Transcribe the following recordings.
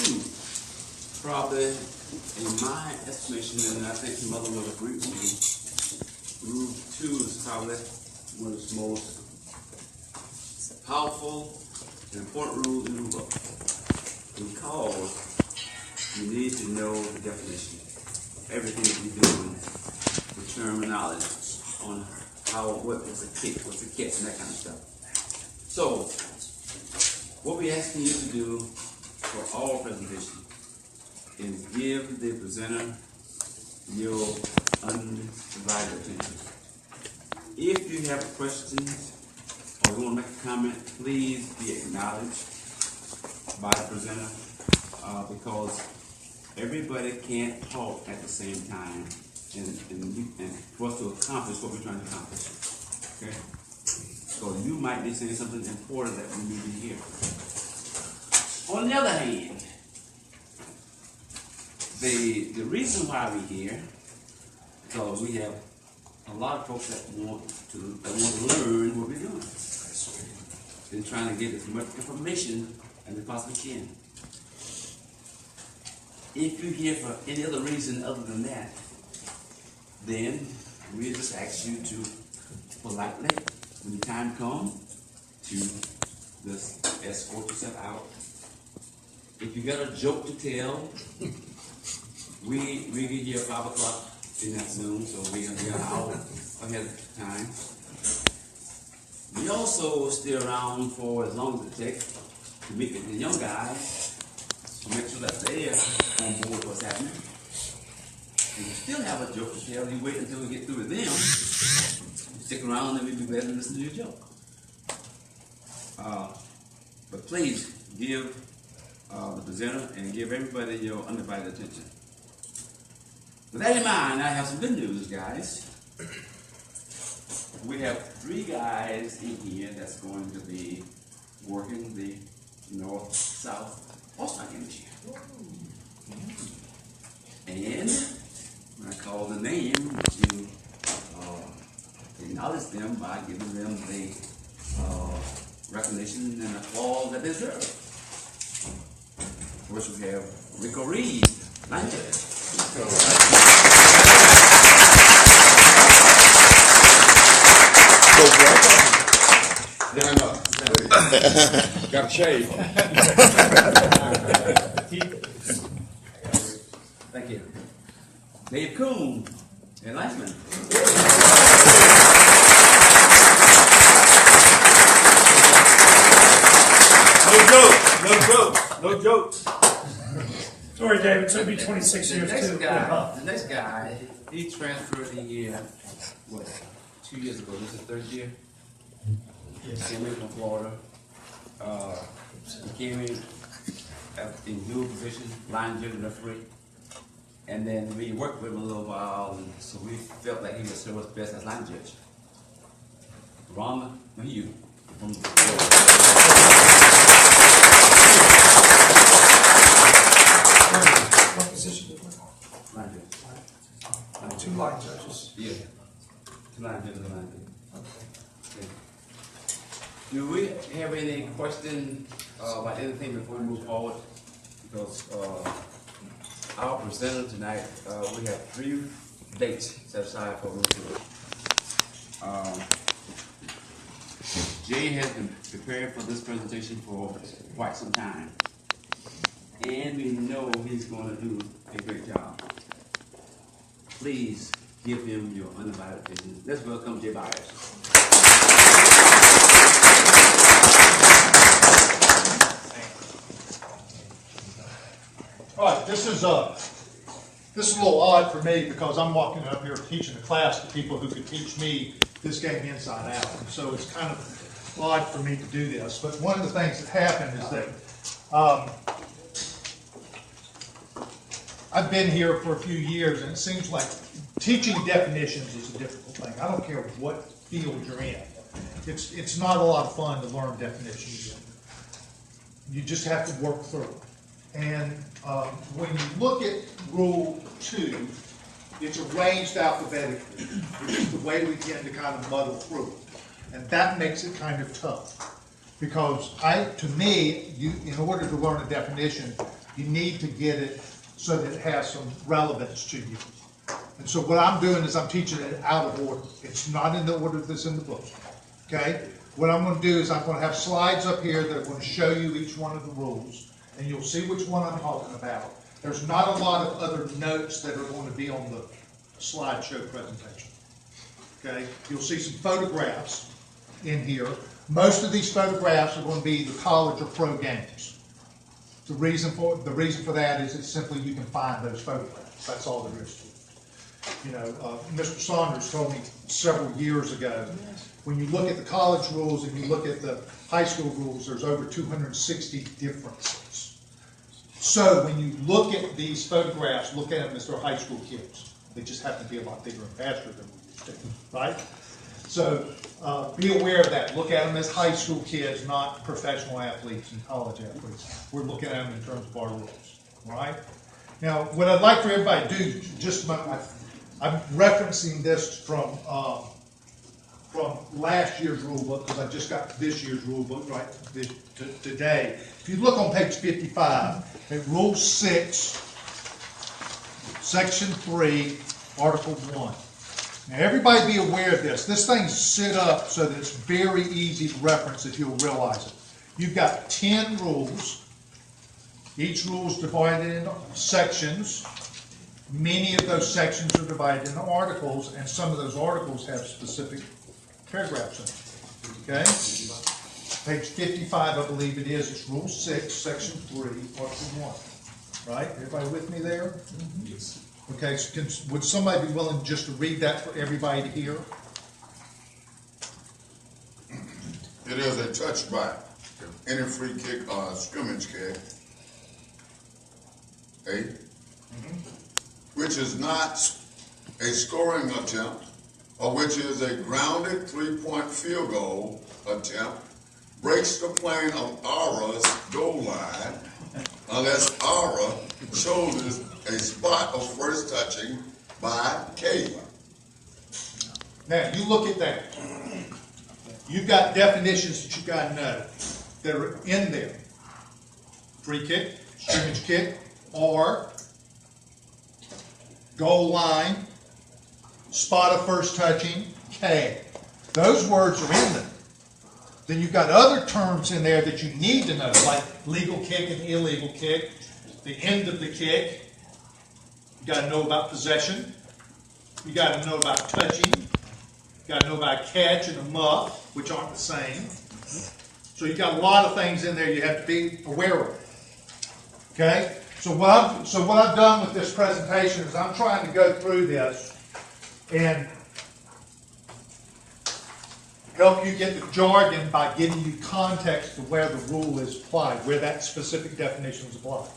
2, probably, in my estimation, and I think your mother will agree with me, Rule 2 is probably one of the most powerful and important rules in the book, because you need to know the definition of everything that you're doing, the terminology on what's a kick, what's a catch, and that kind of stuff. So, what we're asking you to do for all presentations is give the presenter your undivided attention. If you have questions or you want to make a comment, please be acknowledged by the presenter, because everybody can't talk at the same time and for us to accomplish what we're trying to accomplish. Okay? So you might be saying something important that we need to hear. On the other hand, the reason why we're here, because we have a lot of folks that want to learn what we're doing. They're trying to get as much information as they possibly can. If you're here for any other reason other than that, then we just ask you to politely, when the time comes, to just escort yourself out. If you got a joke to tell, we get here at 5 o'clock in the afternoon, so we're an hour ahead of time. We also stay around for as long as it takes to meet with the young guys, to make sure that they're on board with what's happening. And you still have a joke to tell, you wait until we get through with them. You stick around and we'll be glad to listen to your joke. But please give the presenter and give everybody your undivided attention. With that in mind, I have some good news, guys. We have 3 guys in here that's going to be working the north-south horseback industry. And when I call the name, you acknowledge them by giving them the recognition and applause that they deserve. First, we have Rico Reed, Lancaster. Got a shave. Thank you. Dave Coon and Lightman. No jokes. Sorry, David, it took me 26 years too. The next guy, he transferred a year, 2 years ago. This is the 3rd year. Yes. Came in from Florida. He came in dual position, line judge and referee. And then we worked with him a little while, and so we felt like he would serve us best as line judge. Ron Maheu from What position did we line judge. 2 line judges. Yeah. 2 line judges and line judge. Okay. Do we have any question about anything before we move forward? Because our presenter tonight, we have 3 dates set aside for Rule 2. Jay has been prepared for this presentation for quite some time, and we know he's going to do a great job. Please give him your undivided attention. Let's welcome Jay Byars. All right, this is a little odd for me because I'm walking up here teaching a class to people who could teach me this game inside out. And so it's kind of odd for me to do this. But one of the things that happened is that I've been here for a few years, and it seems like teaching definitions is a difficult thing. I don't care what field you're in. It's not a lot of fun to learn definitions. You just have to work through it. And when you look at Rule 2, it's arranged alphabetically, which is the way we tend to kind of muddle through it. And that makes it kind of tough. Because to me, in order to learn a definition, You need to get it so that it has some relevance to you. And so what I'm doing is I'm teaching it out of order. It's not in the order that's in the book, okay? What I'm going to do is I'm going to have slides up here that are going to show you each one of the rules, and you'll see which one I'm talking about. There's not a lot of other notes that are going to be on the slideshow presentation, okay? You'll see some photographs in here. Most of these photographs are going to be the college or pro games. The reason for that is it's simply you can find those photographs. That's all there is to it. You know, Mr. Saunders told me several years ago, when you look at the college rules and you look at the high school rules, there's over 260 differences. So when you look at these photographs, look at them as they're high school kids. They just happen to be a lot bigger and faster than we used to, right? So be aware of that. Look at them as high school kids, not professional athletes and college athletes. We're looking at them in terms of our rules, all right? Now, what I'd like for everybody to do, just I'm referencing this from last year's rule book, because I just got this year's rule book right today. If you look on page 55, at Rule 6, Section 3, Article 1. Now, everybody be aware of this. This thing's set up so that it's very easy to reference if you'll realize it. You've got 10 rules. Each rule is divided into sections. Many of those sections are divided into articles, and some of those articles have specific paragraphs in them. Okay? Page 55, I believe it is. It's Rule 6, Section 3, Article 1. Right? Everybody with me there? Yes. Okay, so would somebody be willing just to read that for everybody to hear? It is a touchback. Any free kick or scrimmage kick, which is not a scoring attempt, or which is a grounded three-point field goal attempt, breaks the plane of Aura's goal line unless Aura chooses a spot of first touching by K. Now, you look at that. You've got definitions that you've got to know that are in there. Free kick, scrimmage kick, or goal line, spot of first touching, K. Those words are in there. Then you've got other terms in there that you need to know, like legal kick and illegal kick, the end of the kick. You got to know about possession. You got to know about touching. You got to know about catch and a muff, which aren't the same. So you've got a lot of things in there you have to be aware of. Okay? So what I've done with this presentation is I'm trying to go through this and help you get the jargon by giving you context to where the rule is applied, where that specific definition is applied.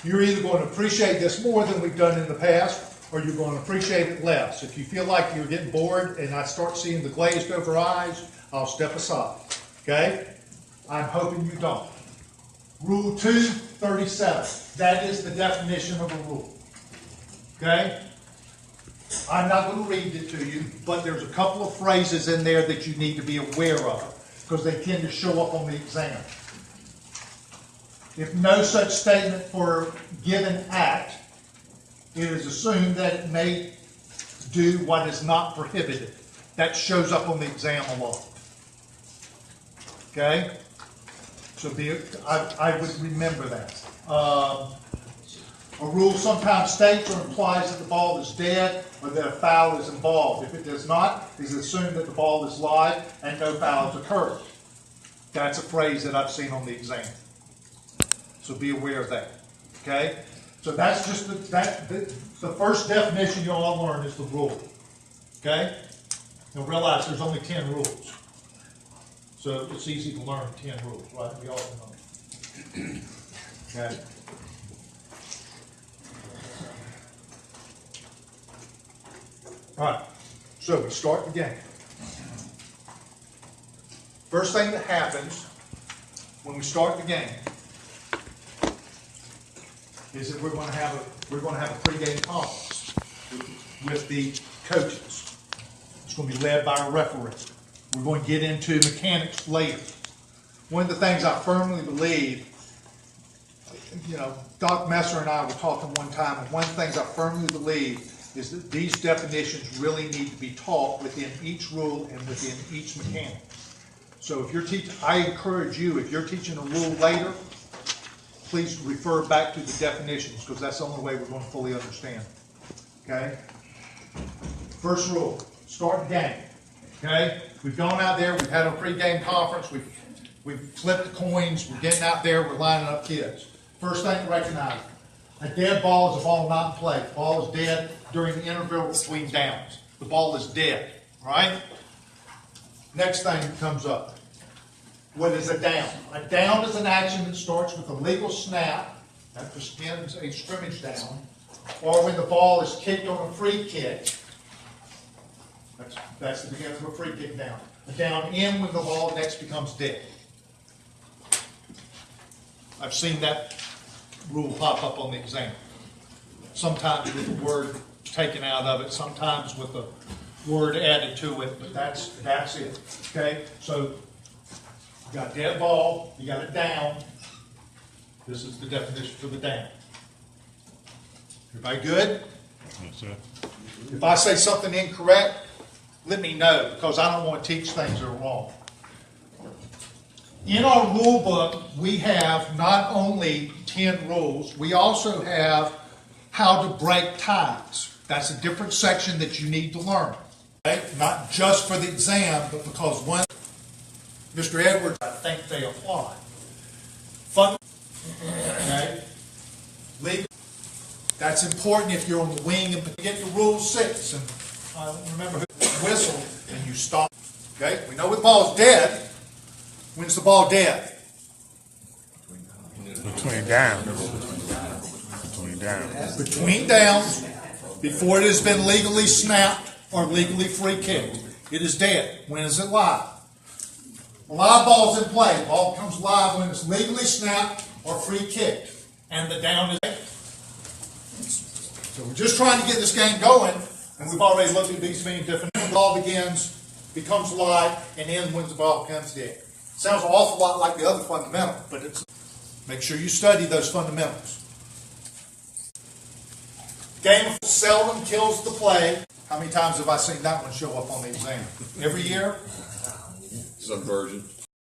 You're either going to appreciate this more than we've done in the past, or you're going to appreciate it less. If you feel like you're getting bored and I start seeing the glazed over eyes, I'll step aside. Okay? I'm hoping you don't. Rule 237. That is the definition of a rule. Okay? I'm not going to read it to you, but there's a couple of phrases in there that you need to be aware of, because they tend to show up on the exam. If no such statement for a given act, it is assumed that it may do what is not prohibited. That shows up on the exam a lot. Okay? So I would remember that. A rule sometimes states or implies that the ball is dead or that a foul is involved. If it does not, it is assumed that the ball is live and no fouls occur. That's a phrase that I've seen on the exam. So be aware of that. Okay? So that's just the first definition you'll all learn is the rule. Okay? You'll realize there's only 10 rules. So it's easy to learn 10 rules, right? We all know. Okay? All right. So we start the game. First thing that happens when we start the game is that we're going to have a pregame conference with the coaches. It's going to be led by a referee. We're going to get into mechanics later. One of the things I firmly believe Doc Messer and I were talking one time, and one of the things I firmly believe is that these definitions really need to be taught within each rule and within each mechanic. So if you're teaching, I encourage you, if you're teaching a rule later, please refer back to the definitions, because that's the only way we're going to fully understand. Okay? First rule, start the game. Okay? We've gone out there, we've had a pre-game conference, we've flipped the coins, we're getting out there, we're lining up kids. First thing to recognize, a dead ball is a ball not in play. The ball is dead during the interval between downs. The ball is dead, right? Next thing that comes up. What is a down? A down is an action that starts with a legal snap, that just ends a scrimmage down, or when the ball is kicked on a free kick. That's the beginning of a free kick down. A down in when the ball next becomes dead. I've seen that rule pop up on the exam. Sometimes with the word taken out of it, sometimes with the word added to it, but that's it. Okay? So you got dead ball, you got a down. This is the definition for the down. Everybody good? Yes, sir. If I say something incorrect, let me know, because I don't want to teach things that are wrong. In our rule book, we have not only 10 rules, we also have how to break ties. That's a different section that you need to learn. Okay? Not just for the exam, but because one, Mr. Edwards, I think they apply. Okay? Legal. That's important if you're on the wing and get to Rule 6 and remember who whistle and you stop. Okay? We know when the ball's dead. When's the ball dead? Between downs. Between downs. Between downs, before it has been legally snapped or legally free kicked. It is dead. When is it live? A live ball's in play. The ball becomes live when it's legally snapped or free kicked. And the down is dead. So we're just trying to get this game going, and we've already looked at these many different. When the ball begins, becomes live, and ends when the ball becomes dead. Sounds an awful lot like the other fundamental, but it's. Make sure you study those fundamentals. Game of seldom kills the play. How many times have I seen that one show up on the exam? Every year? Some version.